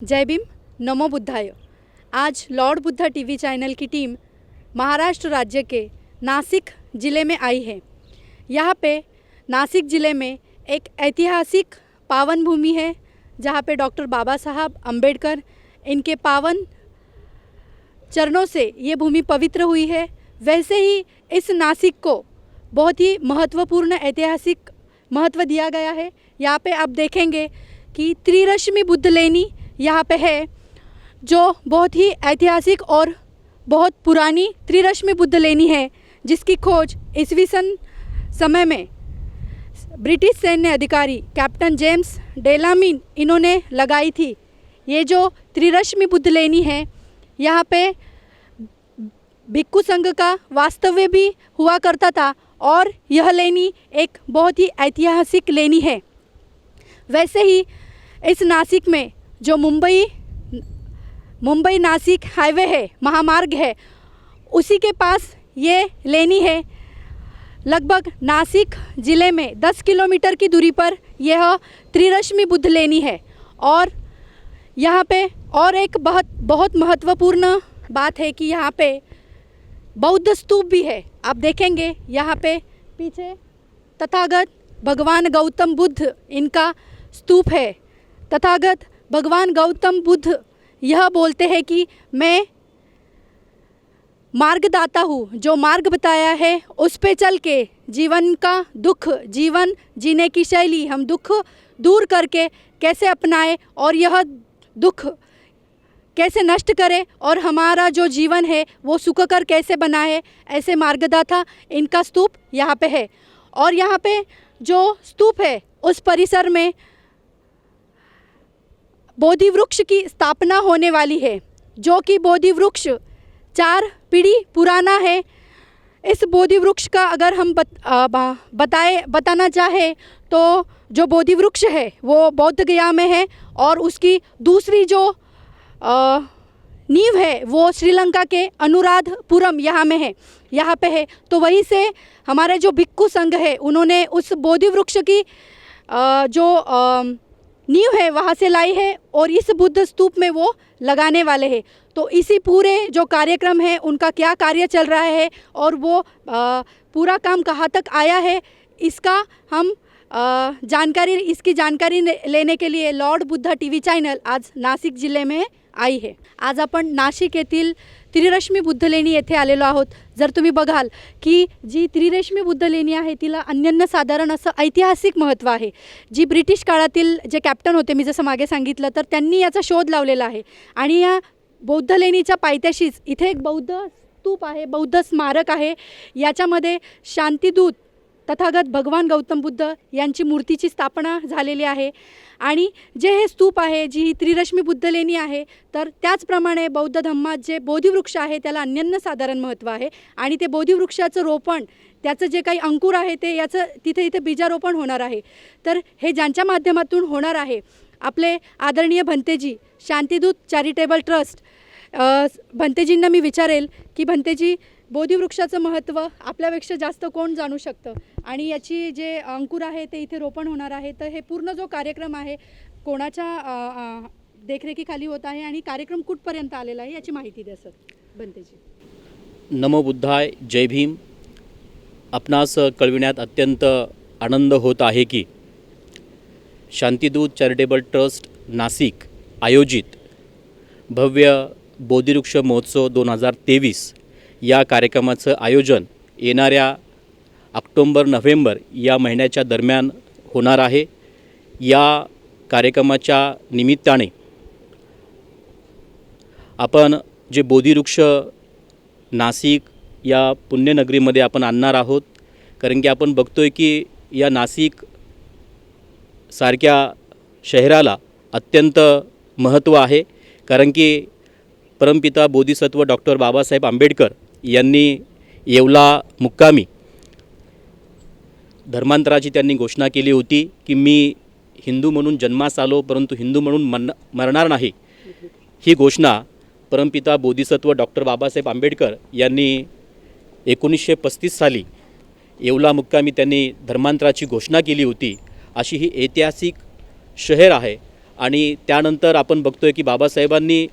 जय भीम, नमो बुद्धाय। आज Lord Buddha TV channel की टीम महाराष्ट्र राज्य के नासिक ज़िले में आई है। यहाँ पे नासिक ज़िले में एक ऐतिहासिक पावन भूमि है जहाँ पे डॉक्टर बाबा साहब अम्बेडकर इनके पावन चरणों से ये भूमि पवित्र हुई है। वैसे ही इस नासिक को बहुत ही महत्वपूर्ण ऐतिहासिक महत्व दिया गया है। यहाँ पे आप देखेंगे कि त्रिरश्मि बुद्ध लेनी यहाँ पे है, जो बहुत ही ऐतिहासिक और बहुत पुरानी त्रिरश्मि बुद्ध लेनी है, जिसकी खोज ईस्वी सन समय में ब्रिटिश सैन्य अधिकारी कैप्टन जेम्स डेलामीन इन्होंने लगाई थी। ये जो त्रिरश्मि बुद्ध लेनी है, यहाँ पे भिक्खु संघ का वास्तव्य भी हुआ करता था और यह लेनी एक बहुत ही ऐतिहासिक लेनी है। वैसे ही इस नासिक में जो मुंबई नासिक हाईवे है, महामार्ग है, उसी के पास ये लेनी है। लगभग नासिक ज़िले में 10 किलोमीटर की दूरी पर यह त्रिरश्मि बुद्ध लेनी है। और यहाँ पे और एक बहुत महत्वपूर्ण बात है कि यहाँ पे बौद्ध स्तूप भी है। आप देखेंगे यहाँ पे पीछे तथागत भगवान गौतम बुद्ध इनका स्तूप है। तथागत भगवान गौतम बुद्ध यह बोलते हैं कि मैं मार्गदाता हूँ, जो मार्ग बताया है उस पे चल के जीवन का दुख, जीवन जीने की शैली, हम दुख दूर करके कैसे अपनाएं और यह दुख कैसे नष्ट करें और हमारा जो जीवन है वो सुखकर कैसे बनाए, ऐसे मार्गदाता इनका स्तूप यहाँ पे है। और यहाँ पे जो स्तूप है उस परिसर में बोधि वृक्ष की स्थापना होने वाली है, जो कि बोधि वृक्ष 4 पीढ़ी पुराना है। इस बोधि वृक्ष का अगर हम बताना चाहे तो जो बोधि वृक्ष है वो बौद्ध गया में है और उसकी दूसरी जो नींव है वो श्रीलंका के अनुराधपुरम यहाँ में है, यहाँ पे है। तो वहीं से हमारे जो भिक्खु संघ है उन्होंने उस बोधि वृक्ष की जो नींव है वहाँ से लाई है और इस बुद्ध स्तूप में वो लगाने वाले हैं। तो इसी पूरे जो कार्यक्रम है उनका क्या कार्य चल रहा है और वो पूरा काम कहाँ तक आया है, इसका हम इसकी जानकारी लेने के लिए लॉर्ड बुद्धा टीव्ही चॅनल आज नाशिक जिल्हे में आई है। आज आपण नाशिक येथील त्रिरश्मी बुद्ध लेणी येथे आलेलो आहोत। जर तुम्ही बघाल की जी त्रिरश्मी बुद्ध लेणी आहे तिला अनन्यसाधारण असं ऐतिहासिक महत्त्व आहे। जी ब्रिटिश काळातील जे कॅप्टन होते, मी जसं मागे सांगितलं, तर त्यांनी याचा शोध लावलेला आहे। आणि या बौद्ध लेणीच्या पायथ्याशीच इथे एक बौद्ध स्तूप आहे, बौद्ध स्मारक आहे। याच्यामध्ये शांतिदूत तथागत भगवान गौतम बुद्ध यांची मूर्तीची स्थापना झालेली आहे। आणि जे हे स्तूप आहे, जी त्रिरश्मी बुद्ध लेणी आहे, तर त्याचप्रमाणे बौद्ध धम्मात जे बोधिवृक्ष आहे त्याला अनन्यसाधारण महत्त्व आहे। आणि ते बोधिवृक्षाचं रोपण, त्याचं जे काही अंकुर आहे ते याचं तिथे बीजारोपण होणार आहे। तर हे ज्यांच्या माध्यमातून होणार आहे, आपले आदरणीय भंतेजी शांतिदूत चॅरिटेबल ट्रस्ट, भंतेजींना मी विचारेल की भंतेजी, बोधिवृक्षाचं महत्त्व आपल्यापेक्षा जास्त कोण जाणू शकतं आणि याची जे अंकुर आहे ते इथे रोपण होणार आहे, तर हे पूर्ण जो कार्यक्रम आहे कोणाच्या देखरेखीखाली होत आहे आणि कार्यक्रम कुठपर्यंत आलेला आहे याची माहिती द्या सर भंतेजी। नमो बुद्धाय, जय भीम। आपणास कळविण्यात अत्यंत आनंद होत आहे की शांतिदूत चॅरिटेबल ट्रस्ट नाशिक आयोजित भव्य बोधिवृक्ष महोत्सव 2023 या कार्यक्रमाचं आयोजन येणाऱ्या ऑक्टोबर-नोव्हेंबर या महिन्याच्या दरम्यान होणार आहे। या कार्यक्रमाच्या निमित्ताने आपण जे बोधिवृक्ष नाशिक या पुण्यनगरीमध्ये आपण आणणार आहोत, कारण की आपण बघतोय की या नाशिक सारख्या शहराला अत्यंत महत्त्व आहे, कारण की परमपिता बोधिसत्व डॉक्टर बाबासाहेब आंबेडकर यांनी येवला मुक्कामी धर्मांतराची त्यांनी घोषणा केली होती की मी हिंदू म्हणून जन्मास आलो परंतु हिंदू म्हणून मरणार नाही। ही घोषणा परमपिता बोधिसत्व डॉक्टर बाबासाहेब आंबेडकर यांनी 1935 साली येवला मुक्कामी त्यांनी धर्मांतराची घोषणा केली होती। अशी ही ऐतिहासिक शहर आहे आणि त्यानंतर आपण बघतोय की बाबासाहेबांनी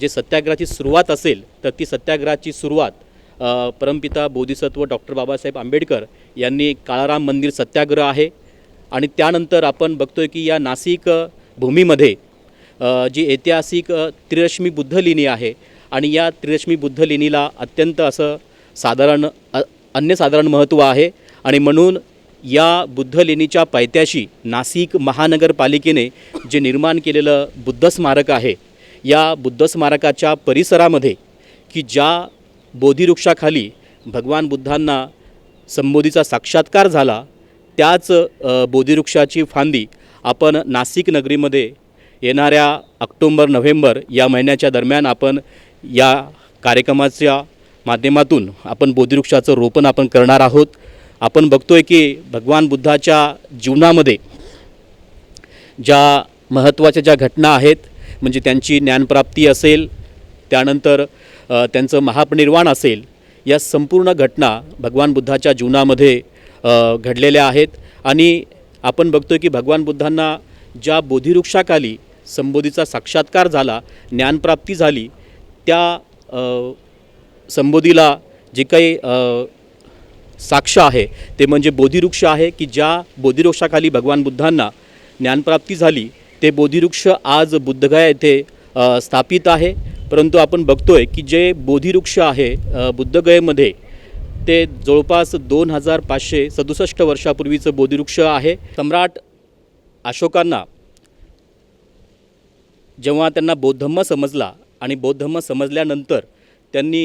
जे सत्याग्रहाची सुरुवात असेल तर ती सत्याग्रहाची सुरुवात परमपिता बोधिसत्व डॉक्टर बाबासाहेब आंबेडकर यांनी काळाराम मंदिर सत्याग्रह आहे. आणि त्यानंतर आपण बघतोय की या नाशिक भूमीमध्ये जी ऐतिहासिक त्रिरश्मी बुद्ध लेणी आहे आणि या त्रिरश्मी बुद्ध लेणीला अत्यंत असं अनन्यसाधारण महत्त्व आहे. आणि म्हणून या बुद्ध लेणीच्या पायथ्याशी नाशिक महानगरपालिकेने जे निर्माण केलेलं बुद्ध स्मारक आहे, या बुद्ध स्मारकाच्या परिसरामध्ये की ज्या बोधिवृक्षाखाली भगवान बुद्धांना संबोधीचा साक्षात्कार झाला, त्याच बोधिवृक्षाची फांदी आपण नाशिक नगरीमध्ये येणाऱ्या ऑक्टोंबर-नोव्हेंबर या महिन्याच्या दरम्यान आपण या कार्यक्रमाच्या माध्यमातून आपण बोधिवृक्षाचं रोपण आपण करणार आहोत. आपण बघतोय की भगवान बुद्धाच्या जीवनामध्ये ज्या महत्त्वाच्या ज्या घटना आहेत, म्हणजे त्यांची ज्ञानप्राप्ती असेल, त्यानंतर त्यांचं महापरिनिर्वाण असेल, या संपूर्ण घटना भगवान बुद्धाच्या जीवनामध्ये घडलेल्या आहेत. आणि आपण बघतोय की भगवान बुद्धांना ज्या बोधिवृक्षाखाली संबोधीचा साक्षात्कार झाला, ज्ञानप्राप्ती झाली, त्या संबोधीला जे काही साक्ष आहे ते म्हणजे बोधिवृक्ष आहे की ज्या बोधिवृक्षाखाली भगवान बुद्धांना ज्ञानप्राप्ती झाली, ते बोधिवृक्ष आज बुद्धगया येथे स्थापित आहे. परंतु आपण बघतोय की जे बोधिवृक्ष आहे बुद्धगयेमध्ये ते जवळपास 2567 वर्षापूर्वीचं बोधिवृक्ष आहे. सम्राट अशोकांना जेव्हा त्यांना बौद्धधम्म समजला आणि बौद्धधम्म समजल्यानंतर त्यांनी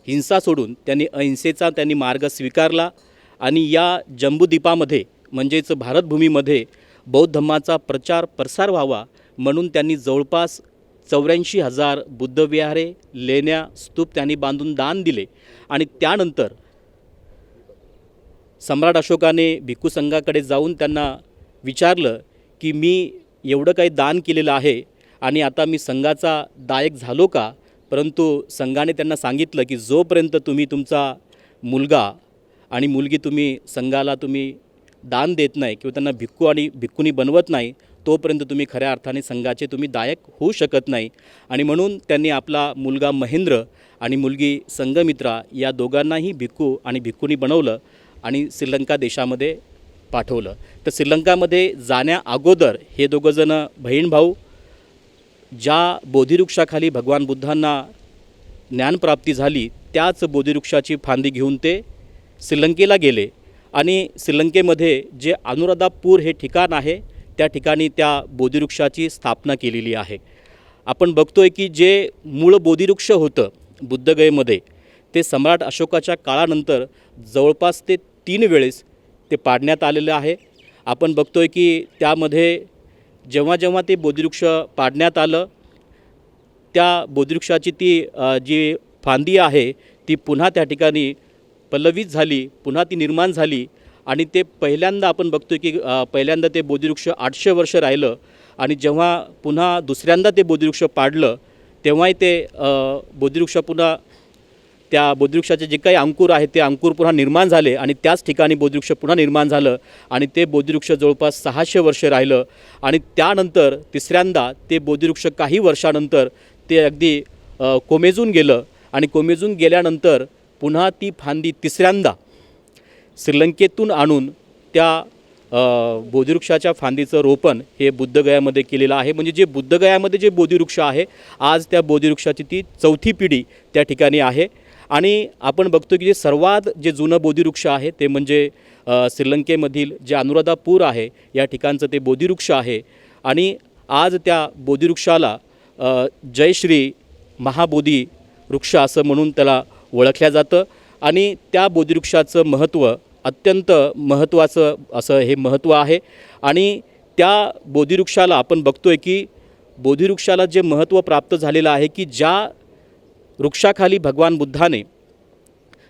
हिंसा सोडून त्यांनी अहिंसेचा मार्ग स्वीकारला आणि या जम्बूद्वीपामध्ये म्हणजेच भारतभूमीमध्ये बौद्ध धम्माचा प्रचार प्रसार व्हावा म्हणून त्यांनी जवळपास 84,000 बुद्धविहारे, लेण्या, स्तूप त्यांनी बांधून दान दिले. आणि त्यानंतर सम्राट अशोकाने भिक्खू संघाकडे जाऊन त्यांना विचारलं की मी एवढं काही दान केलेलं आहे आणि आता मी संघाचा दायक झालो का? परंतु संघाने त्यांना सांगितलं की जोपर्यंत तुम्ही तुमचा मुलगा आणि मुलगी तुम्ही संघाला तुम्ही दान देत नाही किंवा त्यांना भिक्खू आणि भिक्खुनी बनवत नाही, तोपर्यंत तुम्ही खऱ्या अर्थाने संघाचे तुम्ही दायक होऊ शकत नाही. आणि म्हणून त्यांनी आपला मुलगा महेंद्र आणि मुलगी संघमित्रा या दोघांनाही भिक्खू आणि भिक्खुनी बनवलं आणि श्रीलंका देशामध्ये पाठवलं. तर श्रीलंकामध्ये जाण्या अगोदर हे दोघंजण बहीण भाऊ ज्या बोधिवृक्षाखाली भगवान बुद्धांना ज्ञानप्राप्ती झाली त्याच बोधिवृक्षाची फांदी घेऊन ते श्रीलंकेला गेले. आणि श्रीलंकेमध्ये जे अनुराधापूर हे ठिकाण आहे त्या ठिकाणी त्या बोधिवृक्षाची स्थापना केलेली आहे. आपण बघतोय की जे मूळ बोधिवृक्ष होतं बुद्धगयेमध्ये ते सम्राट अशोकाच्या काळानंतर जवळपास ते 3 वेळेस ते पाडण्यात आलेलं आहे. आपण बघतोय की त्यामध्ये जेव्हा जेव्हा ते बोधिवृक्ष पाडण्यात आलं, त्या बोधिवृक्षाची ती जी फांदी आहे ती पुन्हा त्या ठिकाणी पल्लवित झाली, पुन्हा ती निर्माण झाली. आणि ते पहिल्यांदा आपण बघतोय की पहिल्यांदा ते बोधिवृक्ष 800 वर्ष राहिलं आणि जेव्हा पुन्हा दुसऱ्यांदा ते बोधिवृक्ष पाडलं तेव्हाही ते बोधिवृक्ष पुन्हा त्या बोधिवृक्षाचे जे काही अंकुर आहेत ते अंकुर पुन्हा निर्माण झाले आणि त्याच ठिकाणी बोधिवृक्ष पुन्हा निर्माण झालं आणि ते बोधिवृक्ष जवळपास 600 वर्ष राहिलं. आणि त्यानंतर तिसऱ्यांदा ते बोधिवृक्ष काही वर्षानंतर ते अगदी कोमेजून गेलं आणि कोमेजून गेल्यानंतर पुन्हा ती फांदी तिसऱ्यांदा श्रीलंकेतून आणून त्या बोधिवृक्षाच्या फांदीचं रोपण हे बुद्धगयामध्ये केलेलं आहे. म्हणजे जे बुद्धगयामध्ये जे बोधिवृक्ष आहे आज त्या बोधिवृक्षाची ती 4थी पिढी त्या ठिकाणी आहे. आणि आपण बघतो की जे सर्वात जे जुनं बोधिवृक्ष आहे ते म्हणजे श्रीलंकेमधील जे अनुराधापूर आहे या ठिकाणचं ते बोधिवृक्ष आहे. आणि आज त्या बोधिवृक्षाला जयश्री महाबोधी वृक्ष असं म्हणून त्याला ओळखल्या जातं. आणि त्या बोधिवृक्षाचं महत्त्व अत्यंत महत्त्वाचं असं हे महत्त्व आहे. आणि त्या बोधिवृक्षाला आपण बघतोय की बोधिवृक्षाला जे महत्त्व प्राप्त झालेलं आहे की ज्या वृक्षाखाली भगवान बुद्धाने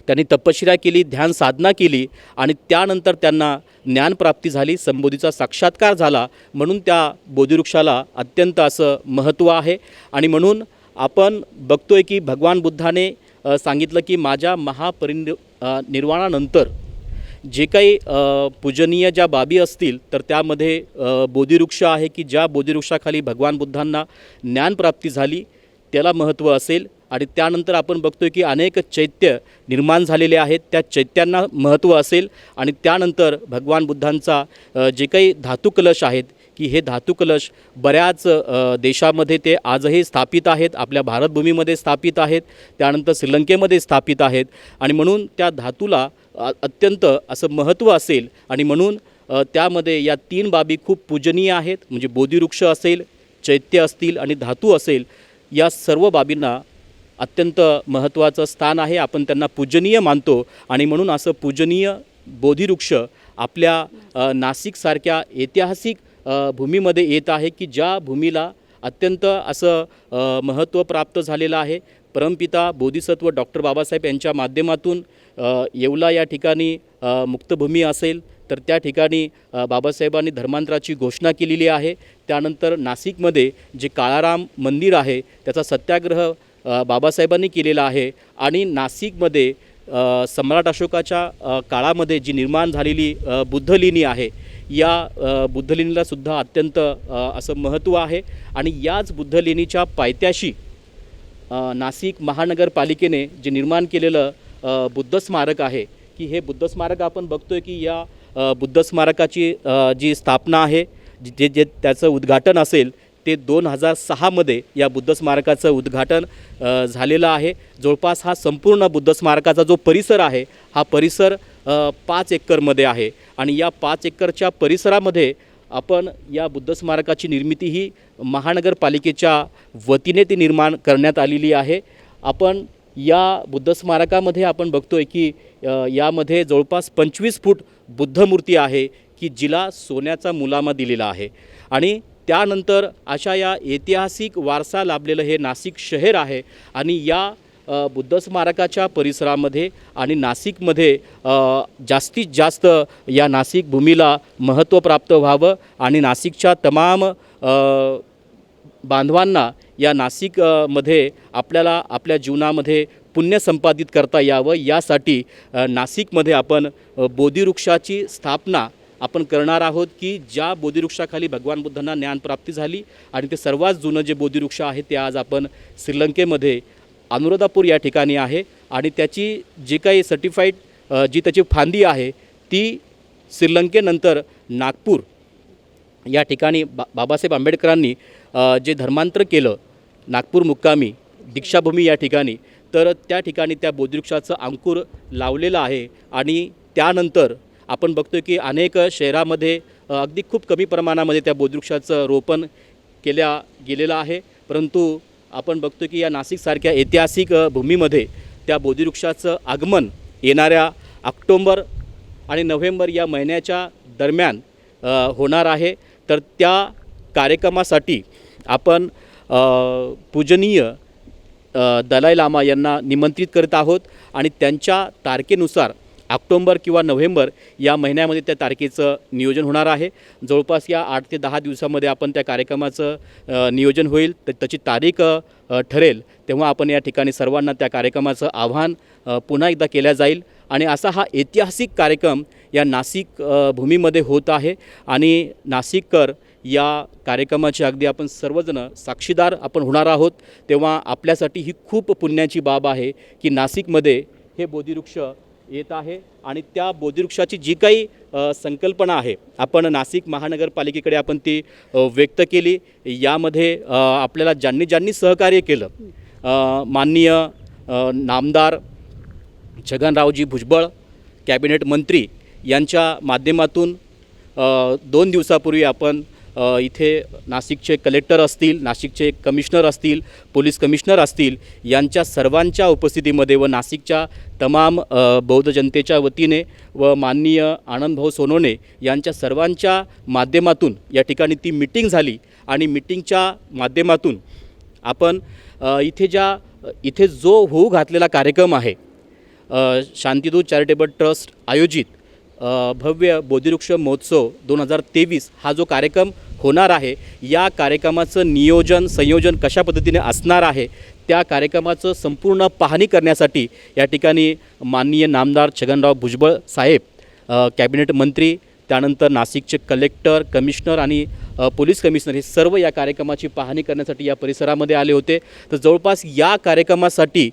त्यांनी तपश्चर्या केली, ध्यान साधना केली आणि त्यानंतर त्यांना ज्ञानप्राप्ती झाली, संबोधीचा साक्षात्कार झाला, म्हणून त्या बोधिवृक्षाला अत्यंत असं महत्त्व आहे. आणि म्हणून आपण बघतोय की भगवान बुद्धाने सांगितलं की माझ्या निर्वाणानंतर जे काही पूजनीय ज्या बाबी असतील तर त्यामध्ये बोधिवृक्ष आहे की ज्या बोधिवृक्षाखाली भगवान बुद्धांना ज्ञानप्राप्ती झाली त्याला महत्त्व असेल. आणि त्यानंतर आपण बघतोय की अनेक चैत्य निर्माण झालेले आहेत, त्या चैत्यांना महत्त्व असेल. आणि त्यानंतर भगवान बुद्धांचा जे काही धातू कलश आहेत की हे धातू कलश बऱ्याच देशामध्ये ते आजही स्थापित आहेत, आपल्या भारतभूमीमध्ये स्थापित आहेत, त्यानंतर श्रीलंकेमध्ये स्थापित आहेत. आणि म्हणून त्या धातूला अत्यंत असं महत्त्व असेल. आणि म्हणून त्यामध्ये या 3 बाबी खूप पूजनीय आहेत. म्हणजे बोधिवृक्ष असेल, चैत्य असतील आणि धातू असेल, या सर्व बाबींना अत्यंत महत्त्वाचं स्थान आहे. आपण त्यांना पूजनीय मानतो. आणि म्हणून असं पूजनीय बोधिवृक्ष आपल्या नाशिकसारख्या ऐतिहासिक भूमीमध्ये येत आहे की ज्या भूमीला अत्यंत असं महत्त्व प्राप्त झालेलं आहे. परमपिता बोधिसत्व डॉक्टर बाबासाहेब यांच्या माध्यमातून येवला या ठिकाणी मुक्तभूमी असेल तर त्या ठिकाणी बाबासाहेबांनी धर्मांतराची घोषणा केलेली आहे. त्यानंतर नाशिकमध्ये जे काळाराम मंदिर आहे त्याचा सत्याग्रह बाबासाहेबांनी केलेला आहे. आणि नाशिकमध्ये सम्राट अशोकाच्या काळामध्ये जी निर्माण झालेली बुद्धलेणी आहे या बुद्धलेणीला सुद्धा अत्यंत असं महत्त्व आहे. आणि याच बुद्धलेणीच्या पायथ्याशी नाशिक महानगरपालिकेने जे निर्माण केलेलं बुद्ध स्मारक आहे की हे बुद्ध स्मारक आपण बघतोय की या बुद्ध स्मारकाची जी स्थापना आहे जे त्याचं उद्घाटन असेल ते 2006मध्ये या बुद्ध स्मारकाचं उद्घाटन झालेलं आहे. जवळपास हा संपूर्ण बुद्ध स्मारकाचा जो परिसर आहे हा परिसर 5 एकरमध्ये आहे. आणि या 5 एकरच्या परिसरामध्ये आपण या बुद्ध स्मारकाची निर्मिती ही महानगरपालिकेच्या वतीने ती निर्माण करण्यात आलेली आहे. आपण या बुद्ध स्मारकामध्ये आपण बघतोय की यामध्ये जवळपास 25 फूट बुद्धमूर्ती आहे की जिला सोन्याचा मुलामा दिलेला आहे. आणि त्यानंतर अशा या ऐतिहासिक वारसा लाभलेलं हे नाशिक शहर आहे. आणि या बुद्ध स्मारकाच्या परिसरामध्ये आणि नाशिकमध्ये जास्तीत जास्त या नाशिक भूमीला महत्त्व प्राप्त व्हावं आणि नाशिकच्या तमाम बांधवांना या नाशिकमध्ये आपल्याला आपल्या जीवनामध्ये पुण्य संपादित करता यावं यासाठी नाशिकमध्ये आपण बोधिवृक्षाची स्थापना आपण करणार आहोत की ज्या बोधिवृक्षाखाली भगवान बुद्धांना ज्ञानप्राप्ती झाली. आणि ते सर्वात जुनं जे बोधिवृक्ष आहे ते आज आपण श्रीलंकेमध्ये अनुराधापूर या ठिकाणी आहे. आणि त्याची जी काही सर्टिफाईड जी त्याची फांदी आहे ती श्रीलंकेनंतर नागपूर या ठिकाणी बाबासाहेब आंबेडकरांनी जे धर्मांतर केलं नागपूर मुक्कामी दीक्षाभूमी या ठिकाणी, तर त्या ठिकाणी त्या बोधिवृक्षाचं अंकुर लावलेलं आहे. आणि त्यानंतर आपण बघतो की अनेक शहरामध्ये अगदी खूप कमी प्रमाणामध्ये त्या बोधिवृक्षाचं रोपण केल्या गेलेलं आहे. परंतु आपण बघतो की या नाशिकसारख्या ऐतिहासिक भूमीमध्ये त्या बोधिवृक्षाचं आगमन येणाऱ्या ऑक्टोंबर आणि नोव्हेंबर या महिन्याच्या दरम्यान होणार आहे. तर त्या कार्यक्रमासाठी आपण पूजनीय दलाई लामा यांना निमंत्रित करत आहोत. आणि त्यांच्या तारखेनुसार ऑक्टोंबर किंवा नोव्हेंबर या महिन्यामध्ये त्या तारखेचं नियोजन होणार आहे. जवळपास या 8 ते 10 दिवसामध्ये आपण त्या कार्यक्रमाचं नियोजन होईल. तर त्याची तारीख ठरेल तेव्हा आपण या ठिकाणी सर्वांना त्या कार्यक्रमाचं आव्हान पुन्हा एकदा केल्या जाईल. आणि असा हा ऐतिहासिक कार्यक्रम या नाशिक भूमीमध्ये होत आहे. आणि नाशिककर या कार्यक्रमाचे अगदी आपण सर्वजण साक्षीदार आपण होणार आहोत. तेव्हा आपल्यासाठी ही खूप पुण्याची बाब आहे की नाशिकमध्ये हे बोधिवृक्ष येत आहे. आणि त्या बोधिवृक्षाची जी काही संकल्पना आहे आपण नाशिक महानगरपालिकेकडे आपण ती व्यक्त केली. यामध्ये आपल्याला ज्यांनी सहकार्य केलं माननीय नामदार छगनरावजी भुजबळ कॅबिनेट मंत्री यांच्या माध्यमातून 2 दिवसापूर्वी आपण इथे नाशिकचे कलेक्टर असतील, नाशिकचे कमिशनर असतील, पोलीस कमिशनर असतील यांच्या सर्वांच्या उपस्थितीमध्ये व नाशिकच्या तमाम बौद्ध जनतेच्या वतीने व माननीय आनंदभाऊ सोनवणे यांच्या सर्वांच्या माध्यमातून या ठिकाणी ती मीटिंग झाली. आणि मीटिंगच्या माध्यमातून आपण इथे जो होऊ घातलेला कार्यक्रम आहे शांतिदूत चॅरिटेबल ट्रस्ट आयोजित भव्य बोधिवृक्ष महोत्सव 2023 हा जो कार्यक्रम होणार आहे या कार्यक्रमाचं नियोजन संयोजन कशा पद्धतीने असणार आहे त्या कार्यक्रमाचं संपूर्ण पाहणी करण्यासाठी या ठिकाणी माननीय नामदार छगनराव भुजबळ साहेब कॅबिनेट मंत्री, त्यानंतर नाशिकचे कलेक्टर, कमिशनर आणि पोलीस कमिशनर हे सर्व या कार्यक्रमाची पाहणी करण्यासाठी या परिसरामध्ये आले होते. तर जवळपास या कार्यक्रमासाठी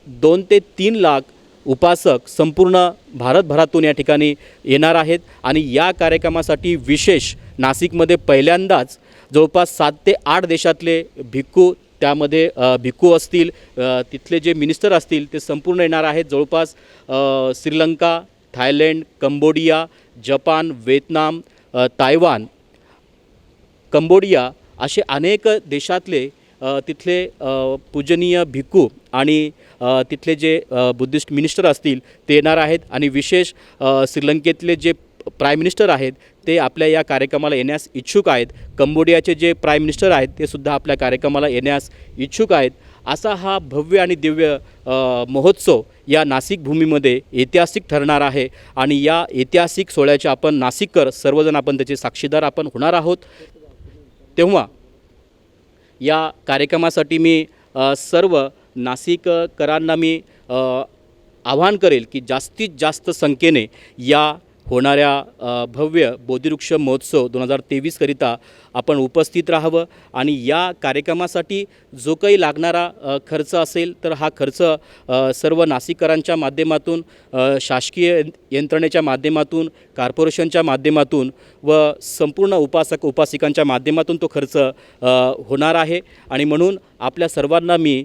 2 ते 3 लाख उपासक संपूर्ण भारतभरातून या ठिकाणी येणार आहेत आणि या कार्यक्रमासाठी विशेष नाशिकमध्ये पहिल्यांदाच जवळपास 7 ते 8 देशातले भिक्खू, त्यामध्ये भिक्खू असतील, तिथले जे मिनिस्टर असतील ते संपूर्ण येणार आहेत. जवळपास Sri Lanka, Thailand, Cambodia, Japan, Vietnam, Taiwan, Cambodia असे अनेक देशातले तिथले पूजनीय भिक्खू आणि तिथले जे बुद्धिस्ट मिनिस्टर असतील ते येणार आहेत आणि विशेष श्रीलंकेतले जे प्राईम मिनिस्टर आहेत ते आपल्या या कार्यक्रमाला येण्यास इच्छुक आहेत. कंबोडियाचे जे प्राईम मिनिस्टर आहेत ते सुद्धा आपल्या कार्यक्रमाला येण्यास इच्छुक आहेत. असा हा भव्य आणि दिव्य महोत्सव या नाशिक भूमीमध्ये ऐतिहासिक ठरणार आहे आणि या ऐतिहासिक सोहळ्याचे आपण नाशिककर सर्वजण आपण त्याचे साक्षीदार आपण होणार आहोत. तेव्हा या कार्यक्रमासाठी मी सर्व नाशिककरांना मी आवाहन करेल की जास्तीत जास्त संख्येने या होणाऱ्या भव्य बोधिवृक्ष महोत्सव 2023 करिता आपण उपस्थित राहावं आणि या कार्यक्रमासाठी जो काही लागणारा खर्च असेल तर हा खर्च सर्व नाशिककरांच्या माध्यमातून, शासकीय यंत्रणेच्या माध्यमातून, कॉर्पोरेशनच्या माध्यमातून व संपूर्ण उपासिकांच्या माध्यमातून तो खर्च होणार आहे. आणि म्हणून आपल्या सर्वांना मी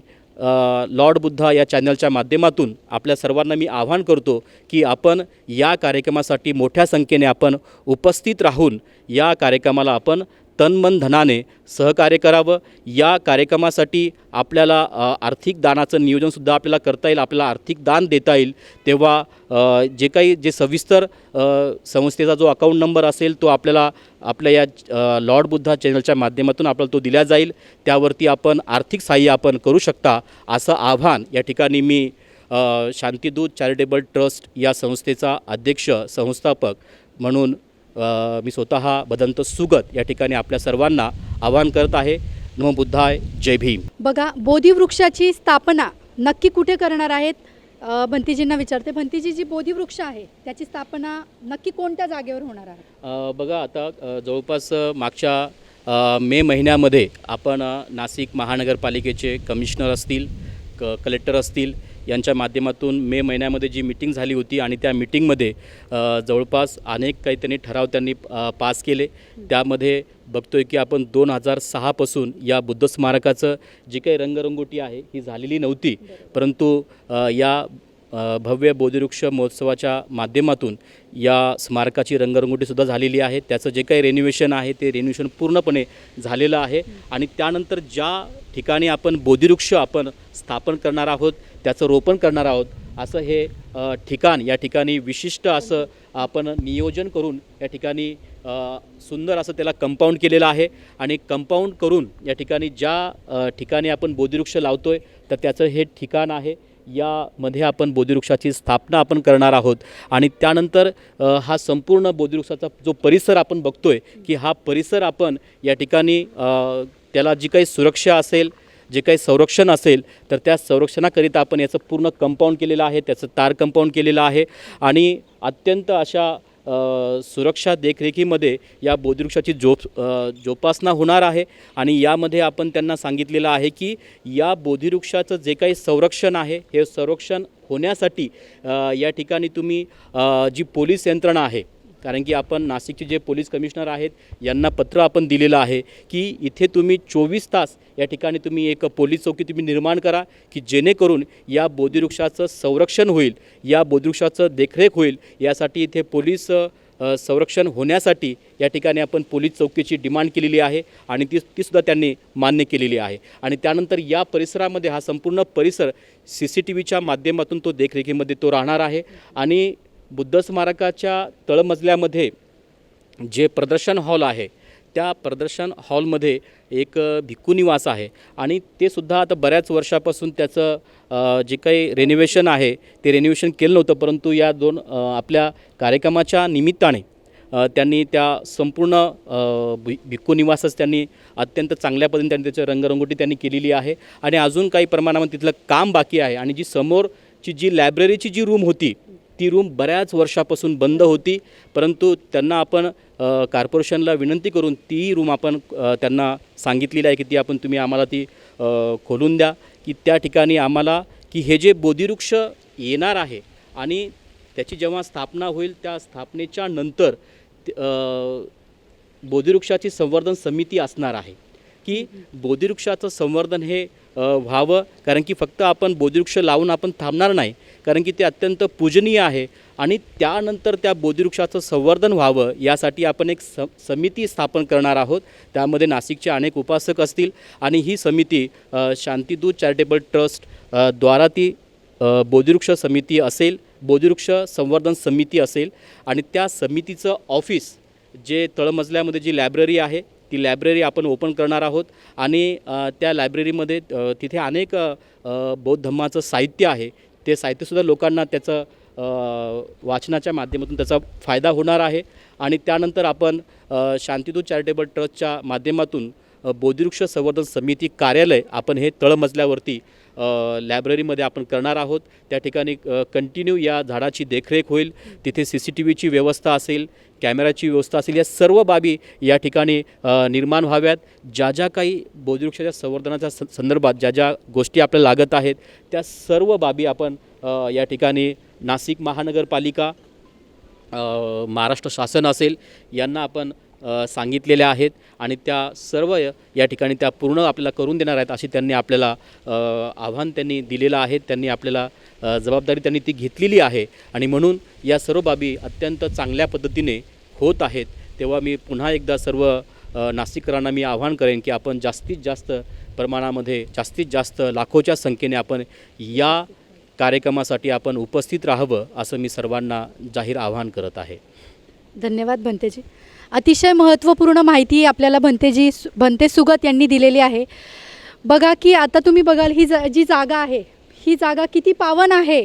लॉर्ड बुद्धा या चॅनलच्या माध्यमातून आपल्या सर्वांना मी आवाहन करतो की आपण या कार्यक्रमासाठी मोठ्या संख्येने आपण उपस्थित राहून या कार्यक्रमाला आपण तन-मन धनाने सहकार्य करावं. या कार्यक्रमासाठी आपल्याला आर्थिक दानाचं नियोजनसुद्धा आपल्याला करता येईल, आपल्याला आर्थिक दान देता येईल. तेव्हा जे सविस्तर संस्थेचा जो अकाउंट नंबर असेल तो आपल्याला आपल्या या लॉर्ड बुद्धा चॅनलच्या माध्यमातून आपल्याला तो दिला जाईल. त्यावरती आपण आर्थिक सहाय्य आपण करू शकता असं आव्हान या ठिकाणी मी शांतिदूत चॅरिटेबल ट्रस्ट या संस्थेचा अध्यक्ष, संस्थापक म्हणून मी स्वतः भदंत सुगत या ठिकाणी आपल्या सर्वांना आवाहन करत आहे. नमो बुद्धाय, जय भीम. बघा, बोधिवृक्षाची स्थापना नक्की कुठे करणार आहेत? भंतीजींना विचारते. भंतीजी, जी बोधिवृक्ष आहे त्याची स्थापना नक्की कोणत्या जागेवर होणार आहे? बघा, आता जवळपास मागच्या मे महिन्यामध्ये आपण नाशिक महानगरपालिकेचे कमिशनर असतील, कलेक्टर असतील यांच्या माध्यमातून मे महिन्यामध्ये जी मीटिंग झाली होती आणि त्या मीटिंगमध्ये जवळपास अनेक काही त्यांनी ठराव त्यांनी पास केले. त्यामध्ये बघतोय की आपण 2006पासून या बुद्ध स्मारकाचं जी काही रंगरंगोटी आहे ही झालेली नव्हती, परंतु या भव्य बोधिवृक्ष महोत्सवाच्या माध्यमातून या स्मारकाची रंगरंगोटीसुद्धा झालेली आहे. त्याचं जे काही रेन्युवेशन आहे ते रेन्युवेशन पूर्णपणे झालेलं आहे आणि त्यानंतर ज्या ठिकाणी आपण बोधिवृक्ष आपण स्थापन करणार आहोत, त्याचं रोपण करणार आहोत, असं हे ठिकाण या ठिकाणी विशिष्ट असं आपण नियोजन करून या ठिकाणी सुंदर असं त्याला कंपाऊंड केलेलं आहे आणि कंपाऊंड करून या ठिकाणी ज्या ठिकाणी आपण बोधिवृक्ष लावतो आहे तर त्याचं हे ठिकाण आहे. यामध्ये आपण बोधिवृक्षाची स्थापना आपण करणार आहोत आणि त्यानंतर हा संपूर्ण बोधिवृक्षाचा जो परिसर आपण बघतोय की हा परिसर आपण या ठिकाणी त्याला जी काही सुरक्षा असेल, जे काही संरक्षण असेल तर त्या संरक्षणाकरिता आपण याचं पूर्ण कंपाऊंड केलेलं आहे, त्याचं तार कंपाऊंड केलेलं आहे आणि अत्यंत अशा सुरक्षा देखरेखीमध्ये या बोधिवृक्षाची जोपासना होणार आहे. आणि यामध्ये आपण त्यांना सांगितलेलं आहे की या बोधिवृक्षाचं जे काही संरक्षण आहे हे संरक्षण होण्यासाठी या ठिकाणी तुम्ही जी पोलीस यंत्रणा आहे, कारण की आपण नाशिकचे जे पोलीस कमिशनर आहेत यांना पत्र आपण दिलेलं आहे की इथे तुम्ही 24 तास या ठिकाणी तुम्ही एक पोलीस चौकी तुम्ही निर्माण करा की जेणेकरून या बोधिवृक्षाचं संरक्षण होईल, या बोधिवृक्षाचं देखरेख होईल. यासाठी इथे पोलीस संरक्षण होण्यासाठी या ठिकाणी आपण पोलीस चौकीची डिमांड केलेली आहे आणि तीसुद्धा त्यांनी मान्य केलेली आहे. आणि त्यानंतर या परिसरामध्ये हा संपूर्ण परिसर CCTVच्या माध्यमातून तो देखरेखीमध्ये तो राहणार आहे. आणि बुद्ध स्मारकाच्या तळमजल्यामध्ये जे प्रदर्शन हॉल आहे त्या प्रदर्शन हॉलमध्ये एक भिक्खू निवास आहे आणि ते सुद्धा आता बऱ्याच वर्षापासून त्याचं जे काही रेनोव्हेशन आहे ते रेनोव्हेशन केलं नव्हतं, परंतु या आपल्या कार्यक्रमाच्या निमित्ताने त्यांनी त्या संपूर्ण भिक्खू निवासच त्यांनी अत्यंत चांगल्या पद्धतीने त्यांनी त्याची रंगरंगोटी त्यांनी केलेली आहे. आणि अजून काही प्रमाणामध्ये तिथलं काम बाकी आहे. आणि जी समोरची जी लायब्ररीची जी रूम होती ती रूम बऱ्याच वर्षापासून बंद होती, परंतु त्यांना आपण कॉर्पोरेशनला विनंती करून ती रूम आपण त्यांना सांगितलेली आहे की ती तुम्ही आम्हाला ती खोलून द्या, की त्या ठिकाणी आम्हाला की हे जे बोधिवृक्ष येणार आहे आणि त्याची जेव्हा स्थापना होईल त्या स्थापनेच्या नंतर बोधिवृक्षाची संवर्धन समिती असणार आहे, की बोधिवृक्षाचं संवर्धन हे व्हावं, कारण की फक्त आपण बोधिवृक्ष लावून आपण थांबणार नाही, कारण की ते अत्यंत पूजनीय आहे आणि त्यानंतर त्या बोधिवृक्षाचं संवर्धन व्हावं यासाठी आपण एक समिती स्थापन करणार आहोत. त्यामध्ये नाशिकचे अनेक उपासक असतील आणि ही समिती शांतिदूत चॅरिटेबल ट्रस्ट द्वारा ती बोधिवृक्ष समिती असेल, बोधिवृक्ष संवर्धन समिती असेल आणि त्या समितीचं ऑफिस जे तळमजल्यामध्ये जी लायब्ररी आहे ती लायब्ररी आपण ओपन करणार आहोत आणि त्या लायब्ररीमध्ये तिथे अनेक बौद्ध धम्माचं साहित्य आहे, ते साहित्यसुद्धा लोकांना त्याचं वाचनाच्या माध्यमातून त्याचा फायदा होणार आहे. आणि त्यानंतर आपण शांतिदूत चॅरिटेबल ट्रस्टच्या माध्यमातून बोधिवृक्ष संवर्धन समिती कार्यालय आपण हे तळमजल्यावरती लायब्ररीमध्ये आपण करणार आहोत. त्या ठिकाणी कंटिन्यू या झाडाची देखरेख होईल, तिथे CCTVची व्यवस्था असेल, कॅमेराची व्यवस्था असेल, या सर्व बाबी या ठिकाणी निर्माण व्हाव्यात. ज्या ज्या काही बोधिवृक्षाच्या संवर्धनाच्या संदर्भात ज्या ज्या गोष्टी आपल्याला लागत आहेत त्या सर्व बाबी आपण या ठिकाणी नाशिक महानगरपालिका, महाराष्ट्र शासन असेल यांना आपण सांगितलेल्या आहेत आणि त्या सर्व या ठिकाणी त्या पूर्ण आपल्याला करून देणार आहेत अशी त्यांनी आपल्याला आव्हान त्यांनी दिलेलं आहे. त्यांनी आपल्याला जबाबदारी त्यांनी ती घेतलेली आहे आणि म्हणून या सर्व बाबी अत्यंत चांगल्या पद्धतीने होत आहेत. तेव्हा मी पुन्हा एकदा सर्व नाशिककरांना मी आव्हान करेन की आपण जास्तीत जास्त प्रमाणामध्ये, जास्तीत जास्त लाखोच्या संख्येने आपण या कार्यक्रमासाठी आपण उपस्थित राहावं असं मी सर्वांना जाहीर आवाहन करत आहे. धन्यवाद भंतेजी. अतिशय महत्त्वपूर्ण माहिती आपल्याला भंते सुगत यांनी दिलेली आहे. बघा की आता तुम्ही बघाल ही जी जागा आहे ही जागा किती पावन आहे,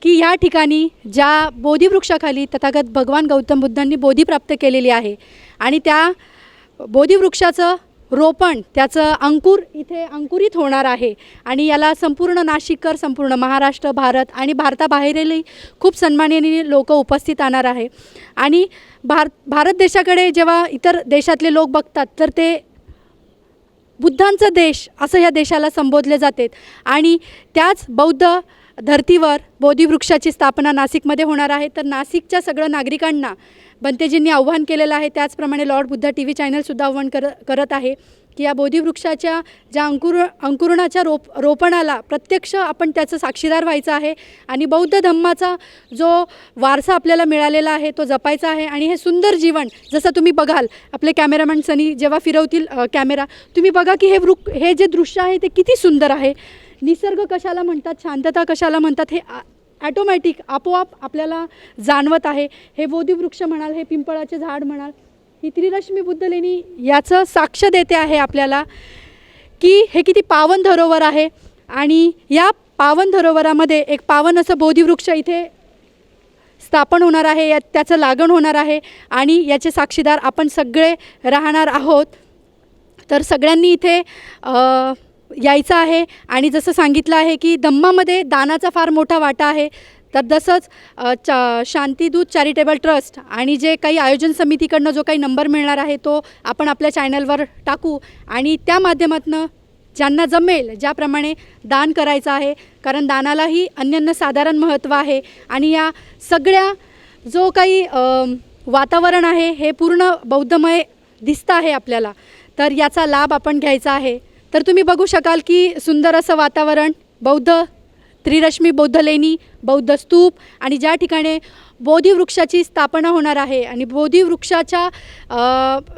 की या ठिकाणी ज्या बोधिवृक्षाखाली तथागत भगवान गौतम बुद्धांनी बोधी प्राप्त केलेली आहे आणि त्या बोधिवृक्षाचं रोपण, त्याचं अंकुर इथे अंकुरित होणार आहे आणि याला संपूर्ण नाशिककर, संपूर्ण महाराष्ट्र, भारत आणि भारताबाहेरील खूप सन्माननीय लोक उपस्थित राहणार आहे. आणि भारत देशाकडे जेव्हा इतर देशातले लोक बघतात तर ते बुद्धांचा देश असं या देशाला संबोधले जाते आणि त्याच बौद्ध धर्तीवर बोधिवृक्षाची स्थापना नाशिकमध्ये होणार आहे. तर नाशिकच्या सगळ्या नागरिकांना भंतेजींनी आव्हान केलेलं आहे, त्याचप्रमाणे लॉर्ड बुद्धा TV चॅनलसुद्धा आव्हान करत आहे की या बोधिवृक्षाच्या ज्या अंकुरणाच्या रोपणाला प्रत्यक्ष आपण त्याचं साक्षीदार व्हायचं आहे आणि बौद्ध धम्माचा जो वारसा आपल्याला मिळालेला आहे तो जपायचा आहे. आणि हे सुंदर जीवन जसं तुम्ही बघाल, आपले कॅमेरामॅन सनी जेव्हा फिरवतील कॅमेरा, तुम्ही बघा की हे जे दृश्य आहे ते किती सुंदर आहे. निसर्ग कशाला म्हणतात, शांतता कशाला म्हणतात, हे ॲटोमॅटिक आपोआप आपल्याला जाणवत आहे. हे बोधिवृक्ष म्हणाल, हे पिंपळाचे झाड म्हणाल, ही त्रिरश्मी बुद्ध लेणी याचं साक्ष देते आहे आपल्याला की हे किती पावन धरोवर आहे. आणि या पावन धरोवरामध्ये एक पावन असं बोधिवृक्ष इथे स्थापन होणार आहे, त्याचं लागण होणार आहे आणि याचे साक्षीदार आपण सगळे राहणार आहोत. तर सगळ्यांनी इथे यायचं आहे. आणि जसं सांगितलं आहे की धम्मामध्ये दानाचा फार मोठा वाटा आहे, तर तसंच शांतिदूत चॅरिटेबल ट्रस्ट आणि जे काही आयोजन समितीकडनं जो काही नंबर मिळणार आहे तो आपण आपल्या चॅनलवर टाकू आणि त्या माध्यमातून ज्यांना जमेल ज्याप्रमाणे दान करायचं आहे, कारण दानालाही अनन्यसाधारण महत्त्व आहे. आणि या सगळ्या जो काही वातावरण आहे हे पूर्ण बौद्धमय दिसतं आहे आपल्याला, तर याचा लाभ आपण घ्यायचा आहे. तर तुम्ही बघू शकाल की सुंदर असं वातावरण, बौद्ध त्रिरश्मी बौद्ध लेणी, बौद्ध स्तूप आणि ज्या ठिकाणी बोधिवृक्षाची स्थापना होणार आहे आणि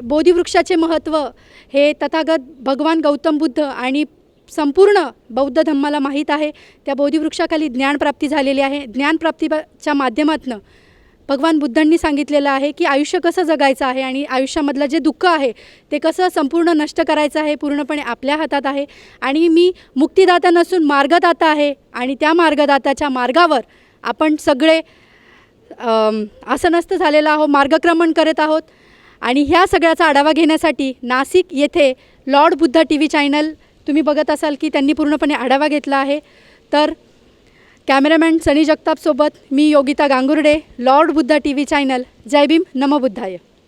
बोधिवृक्षाचे महत्त्व हे तथागत भगवान गौतम बुद्ध आणि संपूर्ण बौद्ध धम्माला माहीत आहे. त्या बोधिवृक्षाखाली ज्ञानप्राप्ती झालेली आहे. ज्ञानप्राप्तीच्या माध्यमातून भगवान बुद्धांनी सांगितलेलं आहे की आयुष्य कसं जगायचं आहे आणि आयुष्यामधलं जे दुःख आहे ते कसं संपूर्ण नष्ट करायचं आहे, पूर्णपणे आपल्या हातात आहे. आणि मी मुक्तिदाता नसून मार्गदाता आहे आणि त्या मार्गदाताच्या मार्गावर आपण सगळे आसनस्थ झालेलो आहोत, मार्गक्रमण करत आहोत. आणि ह्या सगळ्याचा आढावा घेण्यासाठी नाशिक येथे लॉर्ड बुद्धा TV चॅनल तुम्ही बघत असाल की त्यांनी पूर्णपणे आढावा घेतला आहे. तर कॅमेरामॅन सनी जगतापसोबत मी Yogita Gangurde, lord Buddha TV channel. जय भीम, नमो बुद्धाय.